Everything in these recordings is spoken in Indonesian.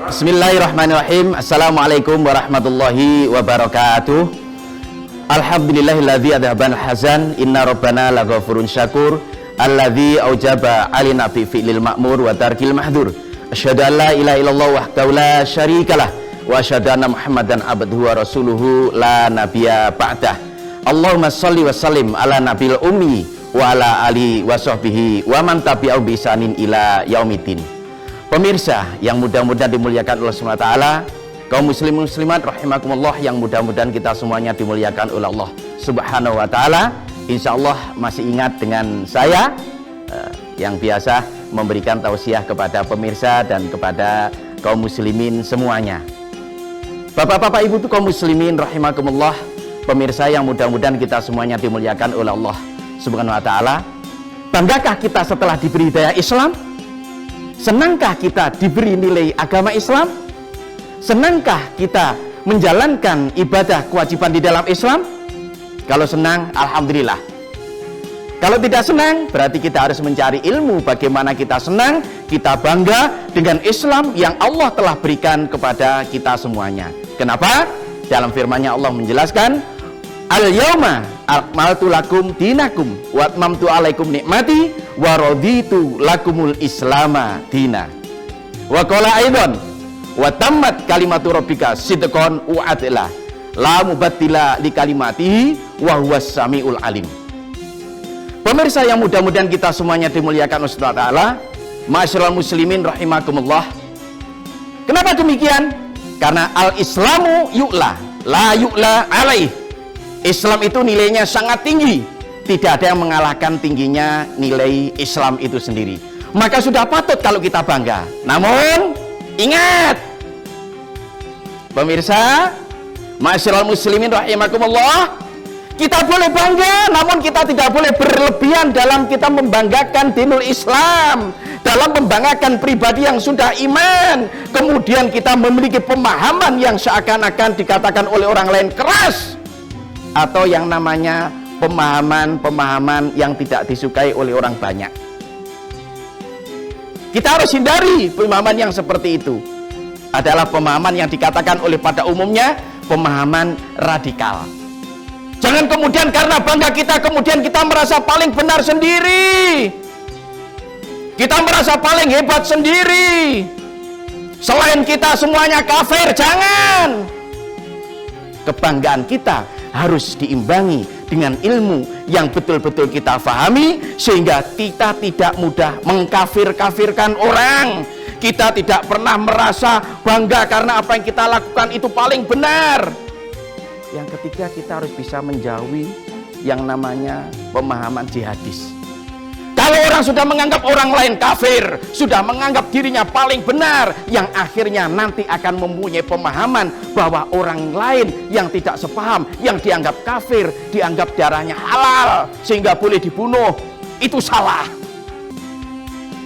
Bismillahirrahmanirrahim. Assalamualaikum warahmatullahi wabarakatuh. Alhamdulillahilladzi adhabanal hazan. Inna rabbana laghafurun syakur. Alladzi aujaba alina fi fi'lil ma'mur wa tarkil mahdur. Asyhadu an la ilaha illallah wahdahu la syarikalah wa asyhadu anna Muhammadan abduhu wa rasuluhu la nabiyya ba'dah. Allahumma shalli wa sallim ala nabil ummi wa ala alihi wa sahbihi wa man tabi'ahu bi ihsanin ila yaumiddin. Pemirsa yang mudah-mudahan dimuliakan Allah SWT, kaum muslim muslimat rahimakumullah yang mudah-mudahan kita semuanya dimuliakan oleh Allah Subhanahu wa taala. Insya Allah masih ingat dengan saya yang biasa memberikan tausiah kepada pemirsa dan kepada kaum muslimin semuanya. Bapak-bapak, ibu tuh kaum muslimin rahimakumullah, pemirsa yang mudah-mudahan kita semuanya dimuliakan oleh Allah Subhanahu wa taala. Banggakah kita setelah diberi hidayah Islam? Senangkah kita diberi nilai agama Islam? Senangkah kita menjalankan ibadah kewajiban di dalam Islam? Kalau senang, alhamdulillah. Kalau tidak senang, berarti kita harus mencari ilmu bagaimana kita senang, kita bangga dengan Islam yang Allah telah berikan kepada kita semuanya. Kenapa? Dalam firman-Nya Allah menjelaskan, Al-yawma akmaltu lakum dinakum wa atmamtu alaikum nikmati wa raditu lakumul islama dina. Wa qala aidan wa tammat kalimatu rabbika sidqan wa adla la mubaddila li kalimatihi wa huwas samiul alim. Pemirsa yang mudah-mudahan kita semuanya dimuliakan Allah Taala, ma'asyiral muslimin rahimakumullah. Kenapa demikian? Karena al-islamu yu'la la yu'la alaih. Islam itu nilainya sangat tinggi, tidak ada yang mengalahkan tingginya nilai Islam itu sendiri. Maka sudah patut kalau kita bangga. Namun ingat, pemirsa, ma'asyiral muslimin rahimakumullah, kita boleh bangga, namun kita tidak boleh berlebihan dalam kita membanggakan dinul Islam, dalam membanggakan pribadi yang sudah iman. Kemudian kita memiliki pemahaman yang seakan-akan dikatakan oleh orang lain keras, atau yang namanya pemahaman yang tidak disukai oleh orang banyak. Kita harus hindari pemahaman yang seperti itu. Adalah pemahaman yang dikatakan oleh pada umumnya pemahaman radikal. Jangan kemudian karena bangga kita, kemudian kita merasa paling benar sendiri, kita merasa paling hebat sendiri, selain kita semuanya kafir. Jangan. Kebanggaan kita harus diimbangi dengan ilmu yang betul-betul kita fahami, sehingga kita tidak mudah mengkafir-kafirkan orang. Kita tidak pernah merasa bangga karena apa yang kita lakukan itu paling benar. Yang ketiga, kita harus bisa menjauhi yang namanya pemahaman jihadis. Kalau orang sudah menganggap orang lain kafir, sudah menganggap dirinya paling benar, yang akhirnya nanti akan mempunyai pemahaman bahwa orang lain yang tidak sepaham, yang dianggap kafir, dianggap darahnya halal sehingga boleh dibunuh, itu salah.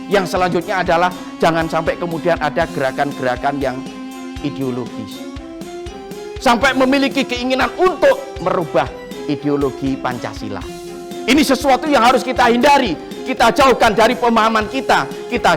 Yang selanjutnya adalah jangan sampai kemudian ada gerakan-gerakan yang ideologis, sampai memiliki keinginan untuk merubah ideologi Pancasila. Ini sesuatu yang harus kita hindari. Kita jauhkan dari pemahaman kita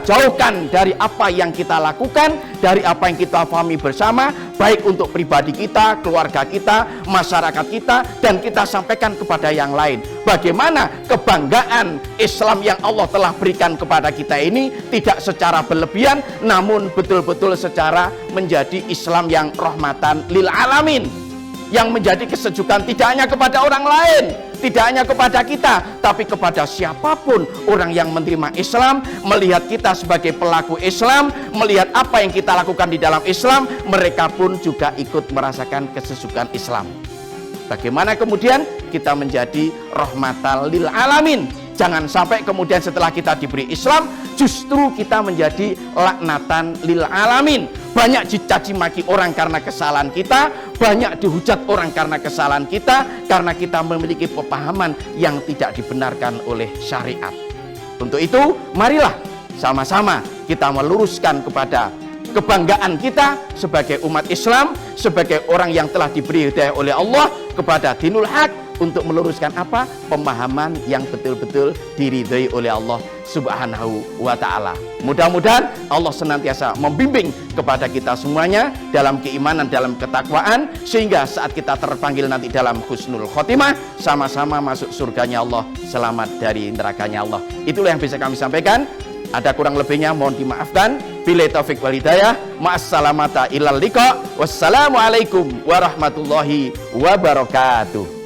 jauhkan dari apa yang kita lakukan, dari apa yang kita pahami bersama, baik untuk pribadi kita, keluarga kita, masyarakat kita, dan kita sampaikan kepada yang lain. Bagaimana kebanggaan Islam yang Allah telah berikan kepada kita ini tidak secara berlebihan, namun betul-betul secara menjadi Islam yang rahmatan lil alamin, yang menjadi kesejukan tidak hanya kepada orang lain, tidak hanya kepada kita, tapi kepada siapapun orang yang menerima Islam, melihat kita sebagai pelaku Islam, melihat apa yang kita lakukan di dalam Islam, mereka pun juga ikut merasakan kesejukan Islam. Bagaimana kemudian kita menjadi rahmatan lil alamin? Jangan sampai kemudian setelah kita diberi Islam, justru kita menjadi laknatan lil alamin. Banyak dicaci maki orang karena kesalahan kita, banyak dihujat orang karena kesalahan kita, karena kita memiliki pemahaman yang tidak dibenarkan oleh syariat. Untuk itu, marilah sama-sama kita meluruskan kepada kebanggaan kita sebagai umat Islam, sebagai orang yang telah diberi hidayah oleh Allah kepada dinul haq, untuk meluruskan apa? Pemahaman yang betul-betul diridhai oleh Allah Subhanahu wa ta'ala. Mudah-mudahan Allah senantiasa membimbing kepada kita semuanya dalam keimanan, dalam ketakwaan, sehingga saat kita terpanggil nanti dalam husnul khotimah, sama-sama masuk surganya Allah, selamat dari nerakanya Allah. Itulah yang bisa kami sampaikan. Ada kurang lebihnya mohon dimaafkan. Billahi taufik wal hidayah. Ma'assalamata ilal liqa. Wassalamualaikum warahmatullahi wabarakatuh.